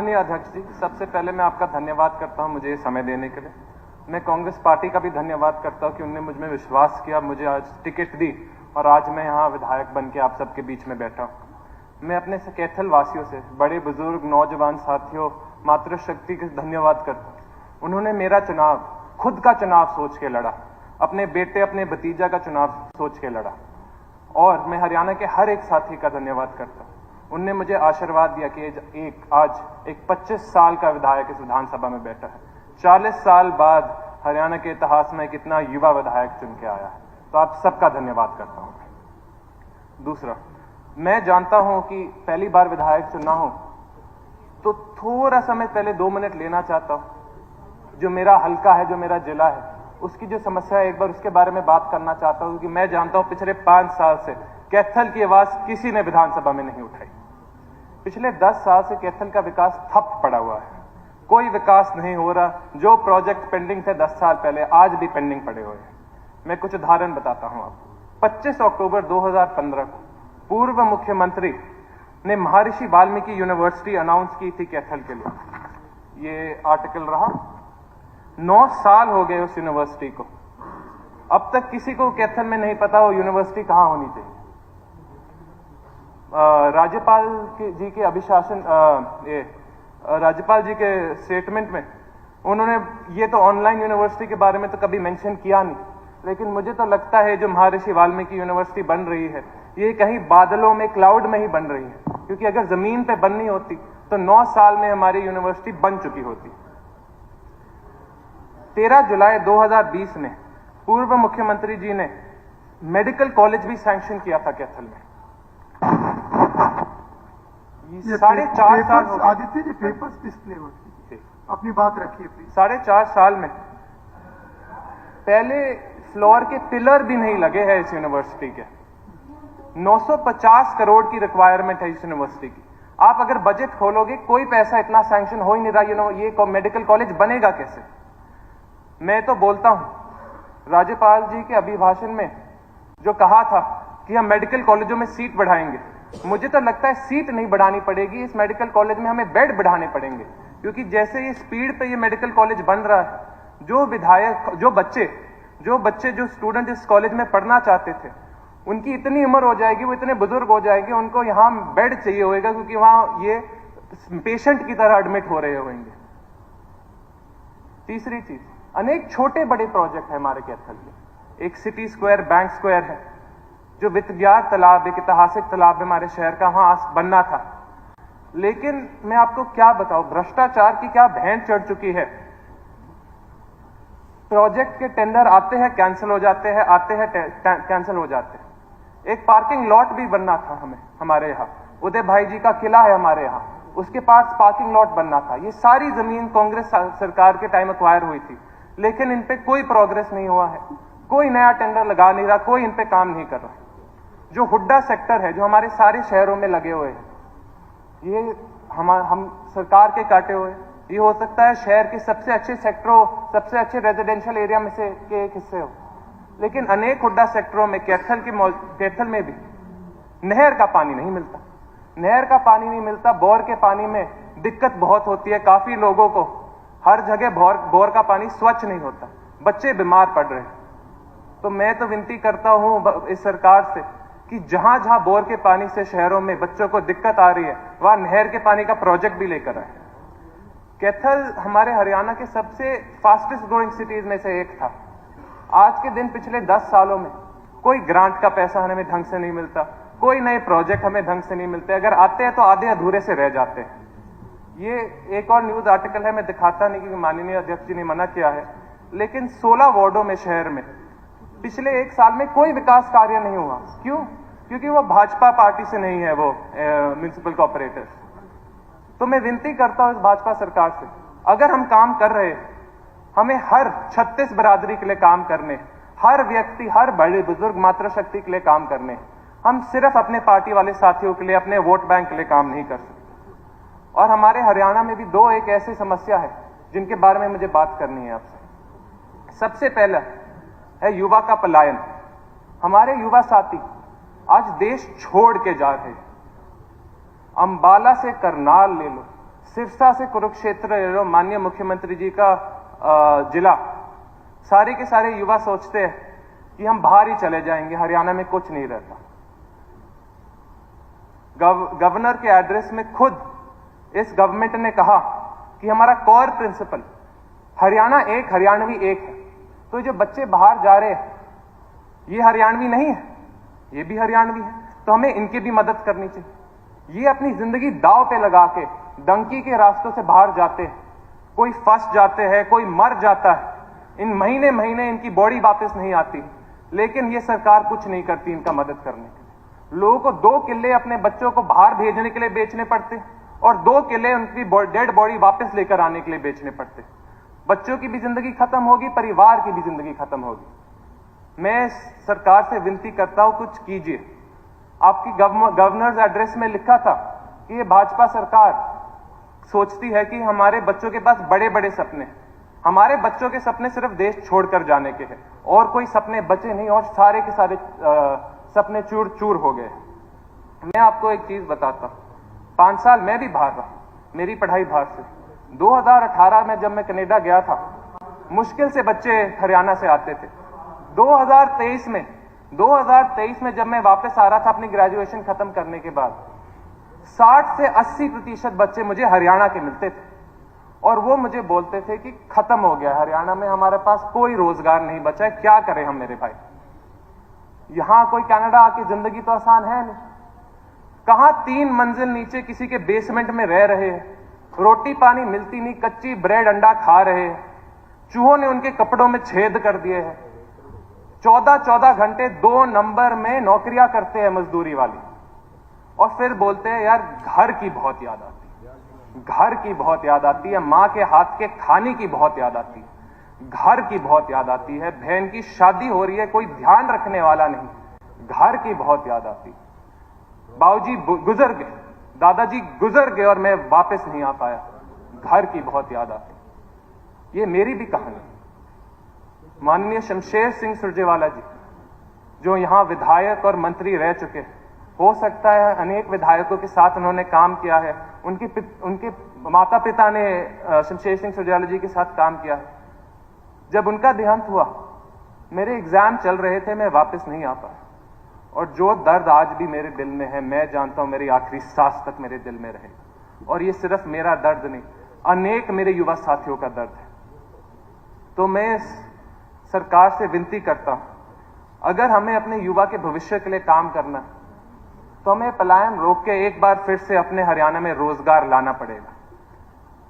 माननीय अध्यक्ष जी, सबसे पहले मैं आपका धन्यवाद करता हूं मुझे समय देने के लिए। मैं कांग्रेस पार्टी का भी धन्यवाद करता हूं कि उन्होंने मुझ में विश्वास किया, मुझे आज टिकट दी और आज मैं यहां विधायक बन के आप सबके बीच में बैठा हूं। मैं अपने कैथल वासियों से, बड़े बुजुर्ग, नौजवान साथियों, मातृशक्ति के धन्यवाद करता हूं। उन्होंने मेरा चुनाव, खुद का चुनाव सोच के लड़ा, अपने बेटे, अपने भतीजा का चुनाव सोच के लड़ा। और मैं हरियाणा के हर एक साथी का धन्यवाद करता हूं। उनने मुझे आशीर्वाद दिया कि आज एक 25 साल का विधायक इस विधानसभा में बैठा है। 40 साल बाद हरियाणा के इतिहास में कितना युवा विधायक चुन के आया है, तो आप सबका धन्यवाद करता हूं। दूसरा, मैं जानता हूं कि पहली बार विधायक चुनना हो तो थोड़ा समय पहले 2 मिनट लेना चाहता हूं। जो मेरा हल्का है, जो मेरा जिला है, उसकी जो समस्या है, एक बार उसके बारे में बात करना चाहता हूं। क्योंकि मैं जानता हूं पिछले 5 साल से कैथल की आवाज किसी ने विधानसभा में नहीं उठाई। पिछले 10 साल से कैथल का विकास ठप पड़ा हुआ है, कोई विकास नहीं हो रहा। जो प्रोजेक्ट पेंडिंग थे 10 साल पहले, आज भी पेंडिंग पड़े हुए हैं। मैं कुछ उदाहरण बताता हूं आपको। 25 अक्टूबर 2015 को पूर्व मुख्यमंत्री ने महर्षि वाल्मीकि यूनिवर्सिटी अनाउंस की थी कैथल के लिए। ये आर्टिकल रहा। 9 साल हो गए उस यूनिवर्सिटी को, अब तक किसी को कैथल में नहीं पता वो यूनिवर्सिटी कहां होनी चाहिए। राज्यपाल जी के अभिशासन, राज्यपाल जी के स्टेटमेंट में उन्होंने ये तो ऑनलाइन यूनिवर्सिटी के बारे में तो कभी मेंशन किया नहीं, लेकिन मुझे तो लगता है जो महर्षि वाल्मीकि यूनिवर्सिटी बन रही है ये कहीं बादलों में, क्लाउड में ही बन रही है। क्योंकि अगर जमीन पे बननी होती तो 9 साल में हमारी यूनिवर्सिटी बन चुकी होती। 13 जुलाई 2020 में पूर्व मुख्यमंत्री जी ने मेडिकल कॉलेज भी सैंक्शन किया था कैथल में। 4.5 साल हो गए। आदित्य जी, पेपर्स डिस्प्ले होती है, अपनी बात रखिए प्लीज। 4.5 साल में पहले फ्लोर के पिलर भी नहीं लगे हैं इस यूनिवर्सिटी के। 950 करोड़ की रिक्वायरमेंट है इस यूनिवर्सिटी की। आप अगर बजट खोलोगे, कोई पैसा इतना सैंक्शन हो ही नहीं रहा। ये मेडिकल कॉलेज बनेगा कैसे? मैं तो बोलता हूं, राज्यपाल जी के अभिभाषण में जो कहा था कि हम मेडिकल कॉलेजों में सीट बढ़ाएंगे, मुझे तो लगता है सीट नहीं बढ़ानी पड़ेगी, इस मेडिकल कॉलेज में हमें बेड बढ़ाने पड़ेंगे। क्योंकि जैसे ये स्पीड पे ये मेडिकल कॉलेज बन रहा है, जो विधायक, जो स्टूडेंट इस कॉलेज में पढ़ना चाहते थे, उनकी इतनी उम्र हो जाएगी, वो इतने बुजुर्ग हो जाएंगे, उनको यहां बेड चाहिए होगा, क्योंकि वहां ये पेशेंट की तरह एडमिट हो रहे होंगे। तीसरी चीज, अनेक छोटे बड़े प्रोजेक्ट है हमारे कैथल में। एक सिटी स्क्वायर, बैंक स्क्वायर है, जो विद्यार तालाब, एक ऐतिहासिक तालाब है हमारे शहर का, वहां बनना था। लेकिन मैं आपको क्या बताऊं, भ्रष्टाचार की क्या भेंट चढ़ चुकी है। प्रोजेक्ट के टेंडर आते हैं, कैंसिल हो जाते हैं, आते हैं, कैंसिल हो जाते हैं। एक पार्किंग लॉट भी बनना था हमारे यहाँ, उदय भाई जी का किला है हमारे यहाँ, उसके पास पार्किंग लॉट बनना था। ये सारी जमीन कांग्रेस सरकार के टाइम एक्वायर हुई थी, लेकिन इन पे कोई प्रोग्रेस नहीं हुआ है। कोई नया टेंडर लगा नहीं रहा, कोई इन पे काम नहीं कर रहा। जो हुड्डा सेक्टर है, जो हमारे सारे शहरों में लगे हुए हैं, ये हम सरकार के काटे हुए। ये हो सकता है शहर के सबसे अच्छे सेक्टरों, सबसे अच्छे रेजिडेंशियल एरिया में से के एक हिस्से हो, लेकिन अनेक हुड्डा सेक्टरों में, कैथल में भी नहर का पानी नहीं मिलता। नहर का पानी नहीं मिलता, बोर के पानी में दिक्कत बहुत होती है काफी लोगों को। हर जगह बोर का पानी स्वच्छ नहीं होता, बच्चे बीमार पड़ रहे हैं। तो मैं तो विनती करता हूं इस सरकार से कि जहां जहां बोर के पानी से शहरों में बच्चों को दिक्कत आ रही है, वहां नहर के पानी का प्रोजेक्ट भी लेकर आए। कैथल हमारे हरियाणा के सबसे फास्टेस्ट ग्रोइंग सिटीज में से एक था। आज के दिन पिछले 10 सालों में कोई ग्रांट का पैसा हमें ढंग से नहीं मिलता, कोई नए प्रोजेक्ट हमें ढंग से नहीं मिलते। अगर आते हैं तो आधे अधूरे से रह जाते हैं। ये एक और न्यूज आर्टिकल है, मैं दिखाता नहीं क्योंकि माननीय अध्यक्ष जी ने मना किया है, लेकिन 16 वार्डों में शहर में पिछले 1 साल में कोई विकास कार्य नहीं हुआ। क्यों? क्योंकि वो भाजपा पार्टी से नहीं है, वो म्युनिसिपल कॉर्पोरेटर्स। तो मैं विनती करता हूं इस भाजपा सरकार से, अगर हम काम कर रहे हैं, हमें हर 36 बिरादरी के लिए काम करने, हर व्यक्ति, हर बड़े बुजुर्ग, मातृशक्ति के लिए काम करने। हम सिर्फ अपने पार्टी वाले साथियों के लिए, अपने वोट बैंक के लिए काम नहीं कर सकते। और हमारे हरियाणा में भी 2 एक ऐसी समस्या है जिनके बारे में मुझे बात करनी है आपसे। सबसे पहला है युवा का पलायन। हमारे युवा साथी आज देश छोड़ के जा रहे हैं। अंबाला से करनाल ले लो, सिरसा से कुरुक्षेत्र ले लो, माननीय मुख्यमंत्री जी का जिला, सारे के सारे युवा सोचते हैं कि हम बाहर ही चले जाएंगे, हरियाणा में कुछ नहीं रहता। गवर्नर के एड्रेस में खुद इस गवर्नमेंट ने कहा कि हमारा कोर प्रिंसिपल हरियाणा एक, हरियाणवी एक है। तो जो बच्चे बाहर जा रहे हैं ये हरियाणवी नहीं है, ये भी हरियाणवी है, तो हमें इनकी भी मदद करनी चाहिए। ये अपनी जिंदगी दांव पे लगा के डंकी के रास्तों से बाहर जाते हैं, कोई फंस जाते हैं, कोई मर जाता है, इन महीने महीने इनकी बॉडी वापस नहीं आती, लेकिन ये सरकार कुछ नहीं करती इनका मदद करने के लिए। लोगों को 2 किले अपने बच्चों को बाहर भेजने के लिए बेचने पड़ते और 2 किले उनकी डेड बॉडी वापस लेकर आने के लिए बेचने पड़ते। बच्चों की भी जिंदगी खत्म होगी, परिवार की भी जिंदगी खत्म होगी। मैं सरकार से विनती करता हूं, कुछ कीजिए। आपकी गवर्नर्स एड्रेस में लिखा था कि ये भाजपा सरकार सोचती है कि हमारे बच्चों के पास बड़े बड़े सपने, हमारे बच्चों के सपने सिर्फ देश छोड़कर जाने के हैं और कोई सपने बचे नहीं, और सारे के सारे सपने चूर चूर हो गए। मैं आपको एक चीज बताता हूं, 5 साल मैं भी बाहर रहा, मेरी पढ़ाई बाहर से। 2018 में जब मैं कनाडा गया था, मुश्किल से बच्चे हरियाणा से आते थे। 2023 में जब मैं वापस आ रहा था अपनी ग्रेजुएशन खत्म करने के बाद, 60 से 80% बच्चे मुझे हरियाणा के मिलते थे और वो मुझे बोलते थे कि खत्म हो गया हरियाणा में, हमारे पास कोई रोजगार नहीं बचा है, क्या करें हम मेरे भाई। यहां कोई कनाडा आके जिंदगी तो आसान है नहीं, कहां 3 मंजिल नीचे किसी के बेसमेंट में रह रहे हैं, रोटी पानी मिलती नहीं, कच्ची ब्रेड अंडा खा रहे हैं, चूहों ने उनके कपड़ों में छेद कर दिए हैं, 14-14 घंटे 2 नंबर में नौकरियां करते हैं मजदूरी वाली, और फिर बोलते हैं यार घर की बहुत याद आती है, घर की बहुत याद आती है, मां के हाथ के खाने की बहुत याद आती है, घर की बहुत याद आती है, बहन की शादी हो रही है, कोई ध्यान रखने वाला नहीं, घर की बहुत याद आती है। बाबूजी गुजर गए, दादाजी गुजर गए और मैं वापस नहीं आ पाया, घर की बहुत याद आती। ये मेरी भी कहानी। माननीय शमशेर सिंह सुरजेवाला जी, जो यहां विधायक और मंत्री रह चुके हैं, हो सकता है अनेक विधायकों के साथ उन्होंने काम किया है, उनके माता पिता ने शमशेर सिंह सुरजेवाला जी के साथ काम किया है। जब उनका देहांत हुआ, मेरे एग्जाम चल रहे थे, मैं वापस नहीं आ पाया, और जो दर्द आज भी मेरे दिल में है, मैं जानता हूं मेरी आखिरी सांस तक मेरे दिल में रहेगा। और ये सिर्फ मेरा दर्द नहीं, अनेक मेरे युवा साथियों का दर्द है। तो मैं सरकार से विनती करता हूं, अगर हमें अपने युवा के भविष्य के लिए काम करना है तो हमें पलायन रोक के एक बार फिर से अपने हरियाणा में रोजगार लाना पड़ेगा।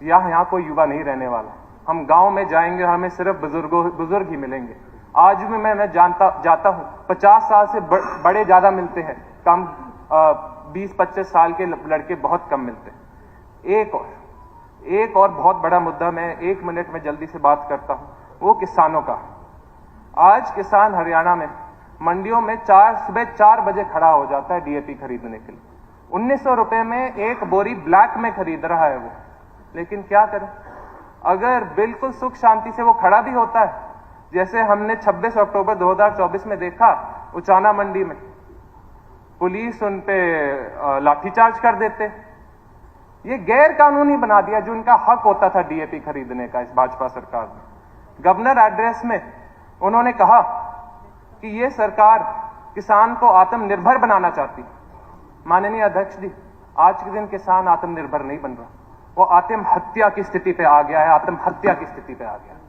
यहां कोई युवा नहीं रहने वाला। हम गांव में जाएंगे, हमें सिर्फ बुजुर्ग ही मिलेंगे। आज भी मैं जाता हूं, 50 साल से बड़े ज्यादा मिलते हैं, कम 20-25 साल के लड़के बहुत कम मिलते हैं। एक और बहुत बड़ा मुद्दा मैं 1 मिनट में जल्दी से बात करता हूं, वो किसानों का। आज किसान हरियाणा में मंडियों में सुबह 4 बजे खड़ा हो जाता है डीएपी खरीदने के लिए। 1900 रुपए में एक बोरी ब्लैक में खरीद रहा है वो। लेकिन क्या करें, अगर बिल्कुल सुख शांति से वो खड़ा भी होता है, जैसे हमने 26 अक्टूबर 2024 में देखा उचाना मंडी में, पुलिस उन पे लाठीचार्ज कर देते। ये गैर कानूनी बना दिया जो उनका हक होता था डीएपी खरीदने का इस भाजपा सरकार ने। गवर्नर एड्रेस में उन्होंने कहा कि ये सरकार किसान को आत्मनिर्भर बनाना चाहती। माननीय अध्यक्ष जी, आज के दिन किसान आत्मनिर्भर नहीं बन रहा, वो आत्महत्या की स्थिति पे आ गया है, आत्महत्या की स्थिति पे आ गया है।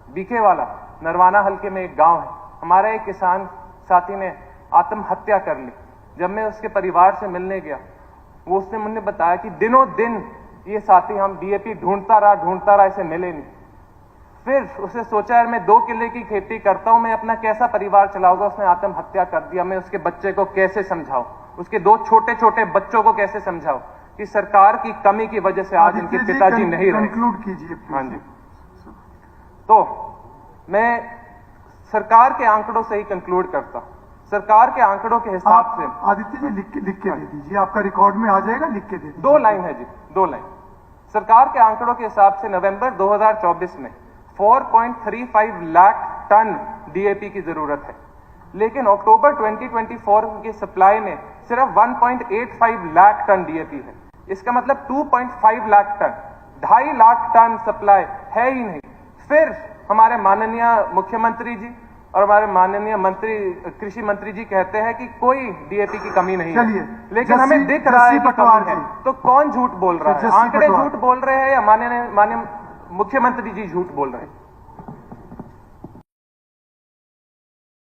बीकेवाला नरवाना हल्के में एक गांव है, हमारा एक किसान साथी ने आत्महत्या कर ली। जब मैं उसके परिवार से मिलने गया, वो उसने मुझे बताया कि दिनों दिन ये साथी हम डीएपी ढूंढता रहा, इसे मिले नहीं। फिर उसे सोचा यार मैं 2 किले की खेती करता हूं, मैं अपना कैसा परिवार चलाऊंगा। उसने आत्महत्या कर दिया। मैं उसके बच्चे को कैसे समझाऊं, उसके 2 छोटे बच्चों को कैसे समझाऊं कि सरकार की कमी की वजह से आज इनके पिताजी नहीं रहे। कंक्लूड कीजिए। हाँ जी, तो मैं सरकार के आंकड़ों से ही कंक्लूड करता हूं। सरकार के आंकड़ों के हिसाब से, आदित्य जी लिख के दे दीजिए, आपका रिकॉर्ड में आ जाएगा, लिख के दे दीजिए। 2 लाइन है जी, 2 लाइन। सरकार के आंकड़ों के हिसाब से नवंबर 2024 में 4.35 लाख टन डीएपी की जरूरत है, लेकिन अक्टूबर 2024 की सप्लाई में सिर्फ 1.85 लाख टन डीएपी है। इसका मतलब 2.5 lakh ton, 2.5 lakh ton supply है ही नहीं। फिर हमारे माननीय मुख्यमंत्री जी और हमारे माननीय मंत्री, कृषि मंत्री जी कहते हैं कि कोई डीएपी की कमी नहीं है, लेकिन हमें दिख रहा है कि कमी है। तो कौन झूठ बोल रहा है? आंकड़े झूठ बोल रहे हैं या माननीय मुख्यमंत्री जी झूठ बोल रहे हैं?